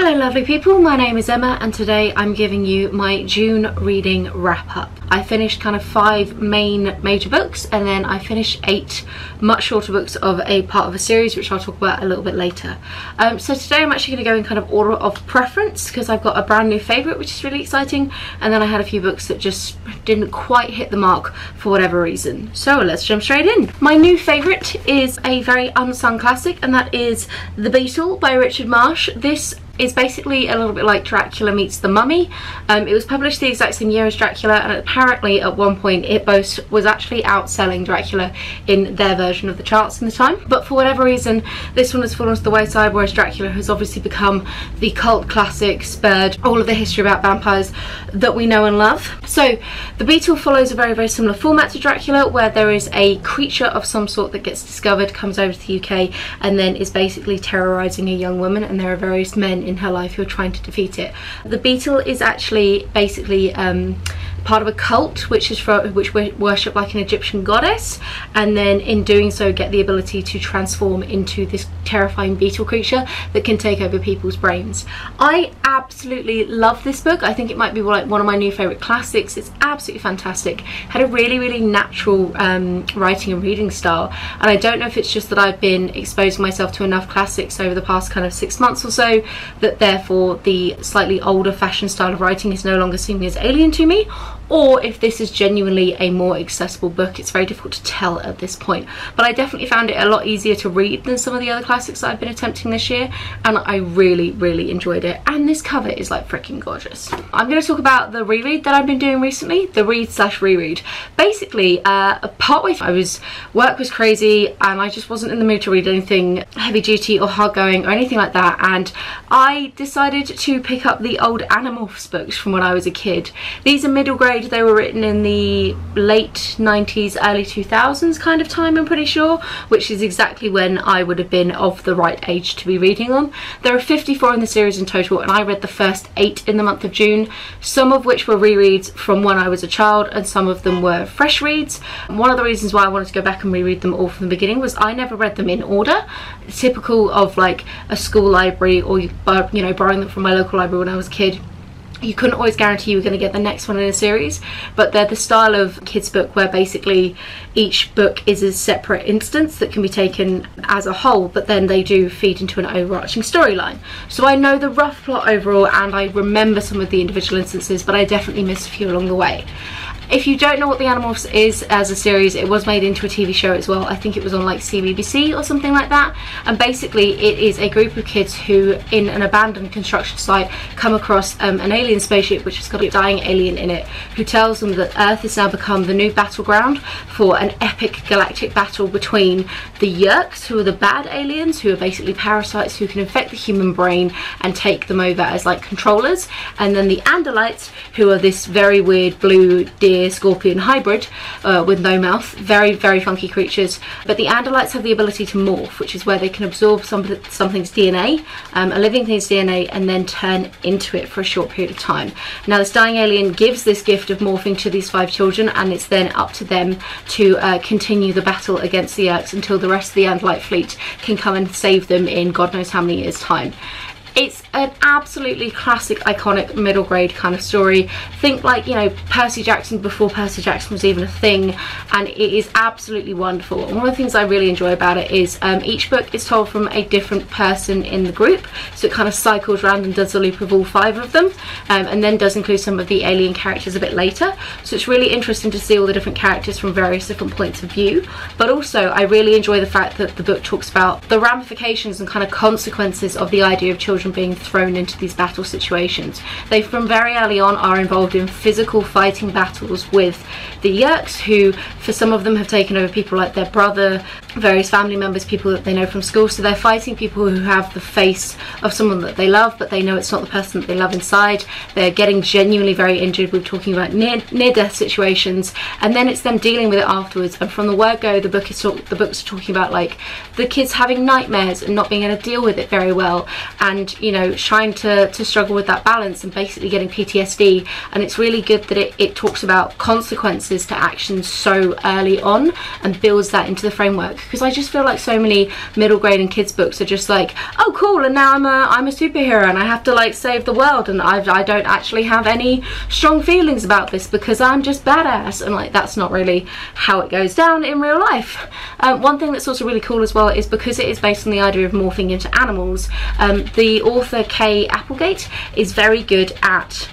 Hello lovely people, my name is Emma and today I'm giving you my June reading wrap up. I finished kind of 5 main major books and then I finished 8 much shorter books of a part of a series which I'll talk about a little bit later. So today I'm actually going to go in kind of order of preference because I've got a brand new favourite which is really exciting, and then I had a few books that just didn't quite hit the mark for whatever reason. So let's jump straight in. My new favourite is a very unsung classic, and that is The Beetle by Richard Marsh. This is basically a little bit like Dracula meets the Mummy. It was published the exact same year as Dracula, and apparently at one point it both was actually outselling Dracula in their version of the charts in the time. But for whatever reason, this one has fallen to the wayside, whereas Dracula has obviously become the cult classic, spurred all of the history about vampires that we know and love. So The Beetle follows a very similar format to Dracula, where there is a creature of some sort that gets discovered, comes over to the UK, and then is basically terrorising a young woman, and there are various men in her life who are trying to defeat it. The Beetle is actually basically part of a cult which worship like an Egyptian goddess, and then in doing so get the ability to transform into this terrifying beetle creature that can take over people's brains. I absolutely love this book. I think it might be like one of my new favourite classics. It's absolutely fantastic. Had a really natural writing and reading style, and I don't know if it's just that I've been exposing myself to enough classics over the past kind of 6 months or so that therefore the slightly older fashioned style of writing is no longer seeming as alien to me, or if this is genuinely a more accessible book. It's very difficult to tell at this point, but I definitely found it a lot easier to read than some of the other classics that I've been attempting this year, and I really enjoyed it. And this cover is like freaking gorgeous. I'm going to talk about the reread that I've been doing recently, the read/reread. Basically, partway through, work was crazy and I just wasn't in the mood to read anything heavy duty or hard going or anything like that, and I decided to pick up the old Animorphs books from when I was a kid. These are middle grade. They were written in the late 90s, early 2000s kind of time, I'm pretty sure, which is exactly when I would have been of the right age to be reading them. There are 54 in the series in total, and I read the first 8 in the month of June, some of which were rereads from when I was a child and some of them were fresh reads. One of the reasons why I wanted to go back and reread them all from the beginning was I never read them in order, typical of like a school library or you know, borrowing them from my local library when I was a kid. You couldn't always guarantee you were going to get the next one in a series, but they're the style of kids book where basically each book is a separate instance that can be taken as a whole, but then they do feed into an overarching storyline. So I know the rough plot overall and I remember some of the individual instances, but I definitely missed a few along the way. If you don't know what the Animorphs is as a series, it was made into a TV show as well. I think it was on like CBBC or something like that, and basically it is a group of kids who in an abandoned construction site come across an alien spaceship which has got a dying alien in it, who tells them that Earth has now become the new battleground for an epic galactic battle between the Yeerks, who are the bad aliens, who are basically parasites who can infect the human brain and take them over as like controllers, and then the Andalites, who are this very weird blue deer scorpion hybrid with no mouth. Very funky creatures, but the Andalites have the ability to morph, which is where they can absorb something's DNA, a living thing's DNA, and then turn into it for a short period of time. Now this dying alien gives this gift of morphing to these 5 children, and it's then up to them to continue the battle against the Yeerks until the rest of the Andalite fleet can come and save them in God knows how many years' time. It's an absolutely classic, iconic, middle grade kind of story. Think like, you know, Percy Jackson before Percy Jackson was even a thing, and it is absolutely wonderful. And one of the things I really enjoy about it is each book is told from a different person in the group, so it kind of cycles around and does a loop of all 5 of them, and then does include some of the alien characters a bit later. So it's really interesting to see all the different characters from various different points of view. But also I really enjoy the fact that the book talks about the ramifications and kind of consequences of the idea of children being thrown into these battle situations. They from very early on are involved in physical fighting battles with the Yeerks, who for some of them have taken over people like their brother, various family members, people that they know from school. So they're fighting people who have the face of someone that they love, but they know it's not the person that they love inside. They're getting genuinely very injured. We're talking about near-death situations, and then it's them dealing with it afterwards. And from the word go, the books are talking about like the kids having nightmares and not being able to deal with it very well, and you know, trying to struggle with that balance and basically getting PTSD. And it's really good that it talks about consequences to actions so early on and builds that into the framework, because I just feel like so many middle grade and kids books are just like, oh cool, and now I'm a superhero and I have to like save the world, and I don't actually have any strong feelings about this because I'm just badass, and like that's not really how it goes down in real life. One thing that's also really cool as well is because it is based on the idea of morphing into animals, the author A Applegate is very good at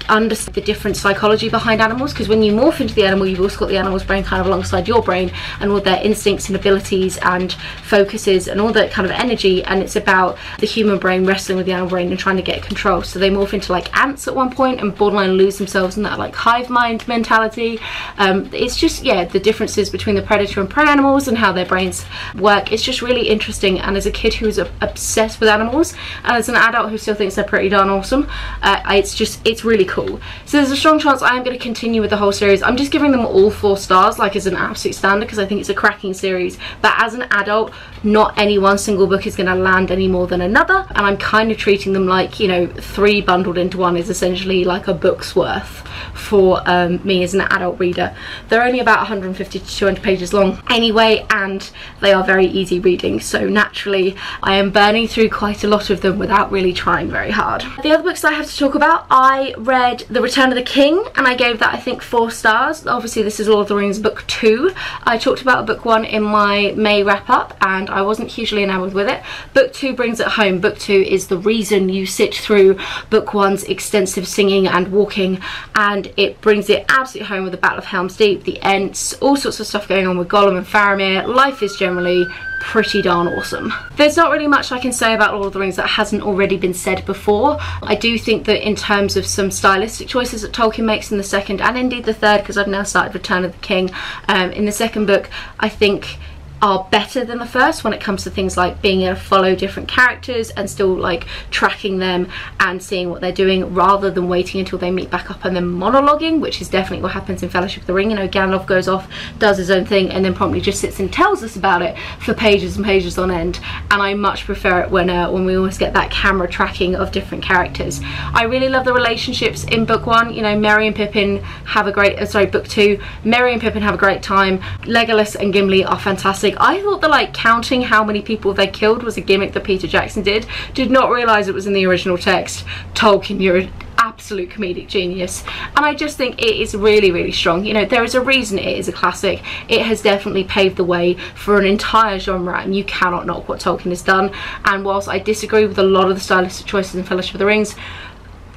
understand the different psychology behind animals, because when you morph into the animal, you've also got the animal's brain kind of alongside your brain, and all their instincts and abilities and focuses and all that kind of energy, and it's about the human brain wrestling with the animal brain and trying to get control. So they morph into like ants at one point and borderline lose themselves in that like hive mind mentality. It's just, yeah, the differences between the predator and prey animals and how their brains work. It's just really interesting, and as a kid who's obsessed with animals, and as an adult who still thinks they're pretty darn awesome, it's really cool. So there's a strong chance I am going to continue with the whole series. I'm just giving them all 4 stars, like as an absolute standard, because I think it's a cracking series. But as an adult, not any one single book is going to land any more than another, and I'm kind of treating them like, you know, 3 bundled into one is essentially like a book's worth for me as an adult reader. They're only about 150 to 200 pages long anyway, and they are very easy reading, so naturally I am burning through quite a lot of them without really trying very hard. The other books that I have to talk about, I read The Return of the King, and I gave that I think 4 stars. Obviously this is Lord of the Rings book 2. I talked about book 1 in my May wrap up and I wasn't hugely enamored with it. Book 2 brings it home. Book 2 is the reason you sit through book 1's extensive singing and walking, and it brings it absolutely home with the Battle of Helm's Deep, the Ents, all sorts of stuff going on with Gollum and Faramir. Life is generally pretty darn awesome. There's not really much I can say about Lord of the Rings that hasn't already been said before. I do think that in terms of some stylistic choices that Tolkien makes in the second, and indeed the third, because I've now started Return of the King, in the second book, I think are better than the first when it comes to things like being able to follow different characters and still like tracking them and seeing what they're doing, rather than waiting until they meet back up and then monologuing, which is definitely what happens in Fellowship of the Ring. You know, Gandalf goes off, does his own thing, and then promptly just sits and tells us about it for pages and pages on end, and I much prefer it when we almost get that camera tracking of different characters. I really love the relationships in book 1. You know, Merry and Pippin have a great, book 2, Merry and Pippin have a great time. Legolas and Gimli are fantastic. I thought that like counting how many people they killed was a gimmick that Peter Jackson did not realise it was in the original text. Tolkien, you're an absolute comedic genius, and I just think it is really, really strong. You know, there is a reason it is a classic. It has definitely paved the way for an entire genre, and you cannot knock what Tolkien has done. And whilst I disagree with a lot of the stylistic choices in Fellowship of the Rings,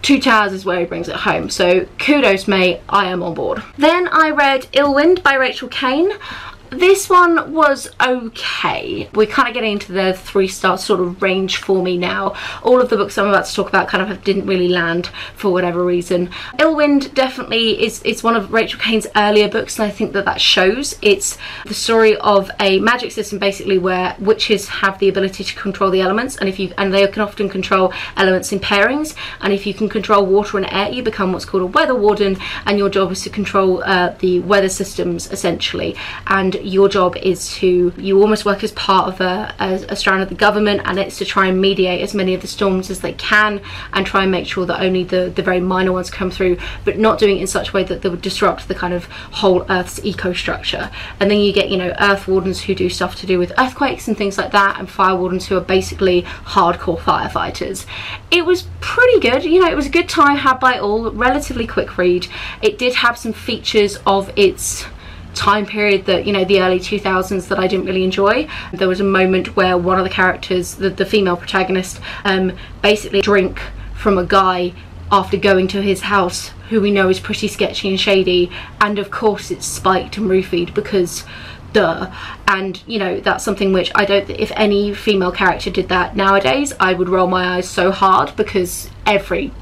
Two Towers is where he brings it home, so kudos mate, I am on board. Then I read Illwind by Rachel Caine. This one was okay. We're kind of getting into the 3-star sort of range for me now. All of the books I'm about to talk about kind of didn't really land for whatever reason. Illwind definitely it's one of Rachel Caine's earlier books, and I think that that shows. It's the story of a magic system basically where witches have the ability to control the elements, and they can often control elements in pairings, and if you can control water and air, you become what's called a weather warden, and your job is to control the weather systems essentially. And your job is to, you almost work as part of a strand of the government, and it's to try and mediate as many of the storms as they can and try and make sure that only the very minor ones come through, but not doing it in such a way that they would disrupt the kind of whole Earth's eco-structure. And then you get, you know, earth wardens who do stuff to do with earthquakes and things like that, and fire wardens who are basically hardcore firefighters. It was pretty good, you know, it was a good time had by all, relatively quick read. It did have some features of its time period that, you know, the early 2000s that I didn't really enjoy. There was a moment where one of the characters, the female protagonist, basically drink from a guy after going to his house who we know is pretty sketchy and shady, and of course it's spiked and roofied because duh. And you know, that's something which I don't, if any female character did that nowadays, I would roll my eyes so hard, because every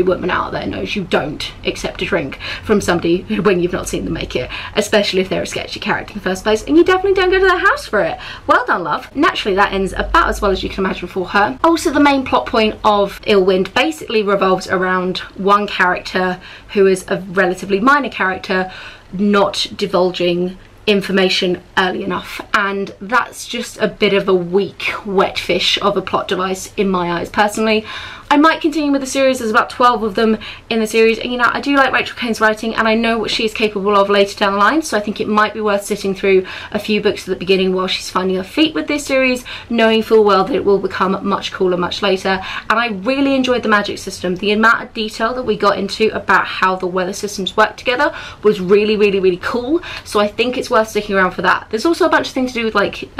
woman out there knows you don't accept a drink from somebody when you've not seen them make it, especially if they're a sketchy character in the first place, and you definitely don't go to their house for it. Well done, love. Naturally that ends about as well as you can imagine for her. Also, the main plot point of Illwind basically revolves around one character who is a relatively minor character not divulging information early enough, and that's just a bit of a weak wet fish of a plot device in my eyes personally. I might continue with the series. There's about 12 of them in the series, and you know, I do like Rachel Caine's writing and I know what she's capable of later down the line, so I think it might be worth sitting through a few books at the beginning while she's finding her feet with this series, knowing full well that it will become much cooler much later. And I really enjoyed the magic system. The amount of detail that we got into about how the weather systems work together was really cool, so I think it's worth sticking around for that. There's also a bunch of things to do with like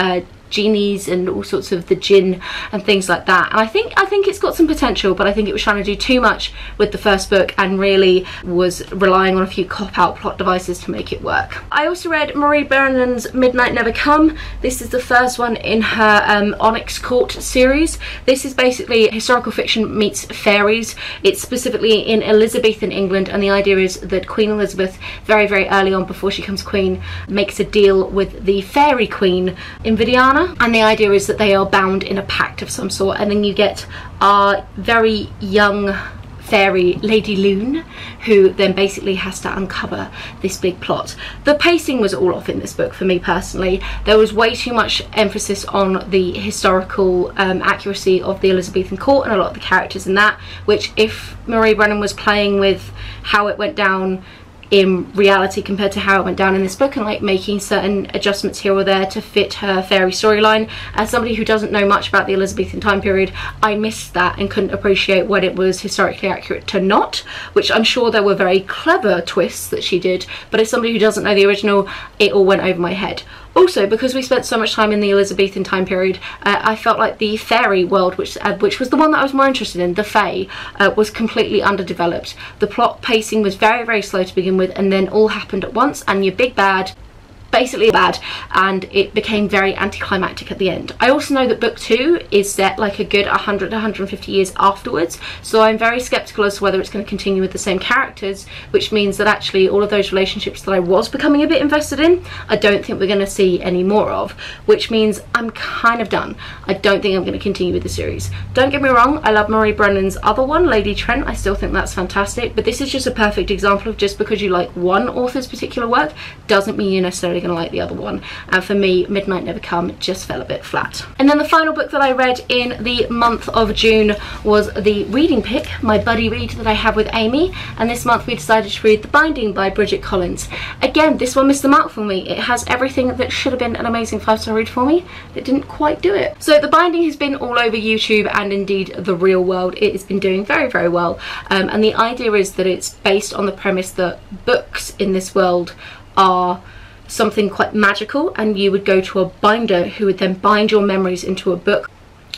genies and all sorts of the djinn and things like that, and I think it's got some potential, but I think it was trying to do too much with the first book and really was relying on a few cop-out plot devices to make it work. I also read Marie Brennan's Midnight Never Come. This is the first one in her Onyx Court series. This is basically historical fiction meets fairies. It's specifically in Elizabethan England, and the idea is that Queen Elizabeth, very early on before she becomes queen, makes a deal with the fairy queen Invidiana, and the idea is that they are bound in a pact of some sort, and then you get our very young fairy Lady Loon, who then basically has to uncover this big plot. The pacing was all off in this book for me personally. There was way too much emphasis on the historical accuracy of the Elizabethan court and a lot of the characters in that, which if Marie Brennan was playing with how it went down in reality compared to how it went down in this book and like making certain adjustments here or there to fit her fairy storyline, as somebody who doesn't know much about the Elizabethan time period, I missed that and couldn't appreciate when it was historically accurate to not, which I'm sure there were very clever twists that she did, but as somebody who doesn't know the original, it all went over my head. Also, because we spent so much time in the Elizabethan time period, I felt like the fairy world, which was the one that I was more interested in, the Fae, was completely underdeveloped. The plot pacing was very slow to begin with, and then all happened at once, and your big bad basically bad, and it became very anticlimactic at the end. I also know that book 2 is set like a good 100 to 150 years afterwards, so I'm very skeptical as to whether it's going to continue with the same characters, which means that actually all of those relationships that I was becoming a bit invested in, I don't think we're going to see any more of, which means I'm kind of done. I don't think I'm going to continue with the series. Don't get me wrong, I love Marie Brennan's other one, Lady Trent. I still think that's fantastic, but this is just a perfect example of just because you like one author's particular work doesn't mean you're necessarily going to like the other one, and for me Midnight Never Come just fell a bit flat. And then the final book that I read in the month of June was the reading pick, my buddy read that I have with Amy, and this month we decided to read The Binding by Bridget Collins. Again, this one missed the mark for me. It has everything that should have been an amazing 5-star read for me. It didn't quite do it. So The Binding has been all over YouTube and indeed the real world. It has been doing very well, and the idea is that it's based on the premise that books in this world are something quite magical, and you would go to a binder who would then bind your memories into a book,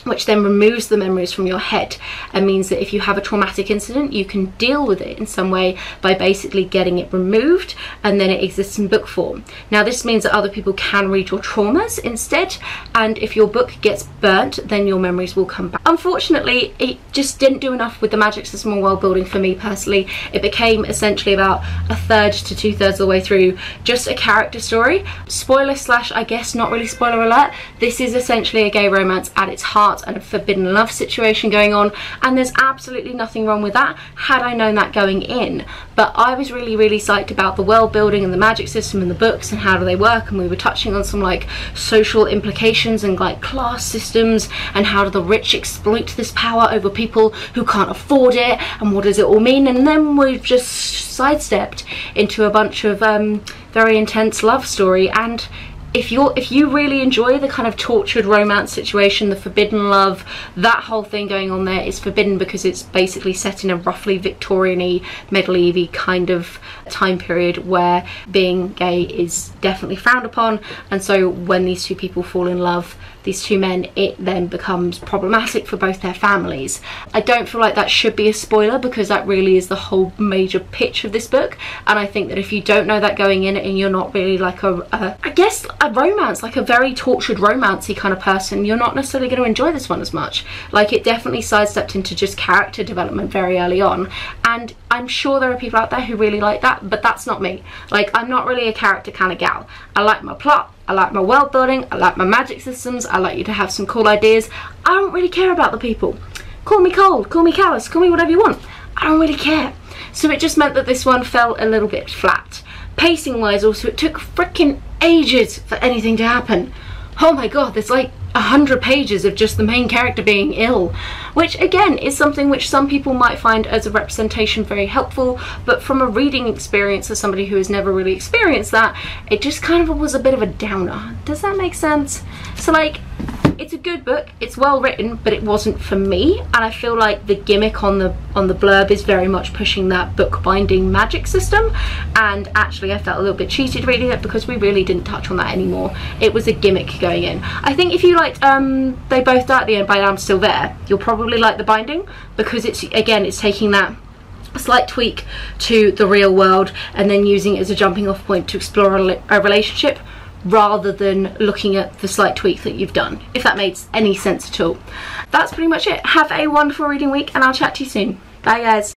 which then removes the memories from your head and means that if you have a traumatic incident, you can deal with it in some way by basically getting it removed, and then it exists in book form. Now this means that other people can read your traumas instead, and if your book gets burnt, then your memories will come back. Unfortunately, it just didn't do enough with the magic system or world building for me personally. It became essentially about 1/3 to 2/3 of the way through just a character story. Spoiler slash, I guess not really spoiler alert, this is essentially a gay romance at its heart and a forbidden love situation going on, and there's absolutely nothing wrong with that had I known that going in. But I was really psyched about the world building and the magic system and the books and how do they work, and we were touching on some like social implications and like class systems and how do the rich exploit this power over people who can't afford it, and what does it all mean. And then we've just sidestepped into a bunch of very intense love story, and if you really enjoy the kind of tortured romance situation, the forbidden love, that whole thing going on there is forbidden because it's basically set in a roughly Victorian-y, medieval-y kind of time period where being gay is definitely frowned upon, and so when these two people fall in love, these two men, it then becomes problematic for both their families. I don't feel like that should be a spoiler because that really is the whole major pitch of this book, and I think that if you don't know that going in and you're not really like I guess a romance, like a very tortured romancey kind of person, you're not necessarily going to enjoy this one as much. Like, it definitely sidestepped into just character development very early on, and I'm sure there are people out there who really like that, but that's not me. Like, I'm not really a character kind of gal. I like my plot, I like my world building, I like my magic systems, I like you to have some cool ideas. I don't really care about the people. Call me cold, call me callous, call me whatever you want. I don't really care. So it just meant that this one fell a little bit flat. Pacing wise also, it took freaking ages for anything to happen. Oh my god, there's like 100 pages of just the main character being ill, which again is something which some people might find as a representation very helpful, but from a reading experience as somebody who has never really experienced that, it just kind of was a bit of a downer. Does that make sense? So like, it's a good book, it's well written, but it wasn't for me, and I feel like the gimmick on the blurb is very much pushing that bookbinding magic system, and actually I felt a little bit cheated reading it because we really didn't touch on that anymore. It was a gimmick going in. I think if you liked They Both Die at the End by I'm Still There, you'll probably like the binding, because it's, again, it's taking that slight tweak to the real world and then using it as a jumping off point to explore a relationship, rather than looking at the slight tweak that you've done, if that makes any sense at all. That's pretty much it. Have a wonderful reading week, and I'll chat to you soon. Bye guys.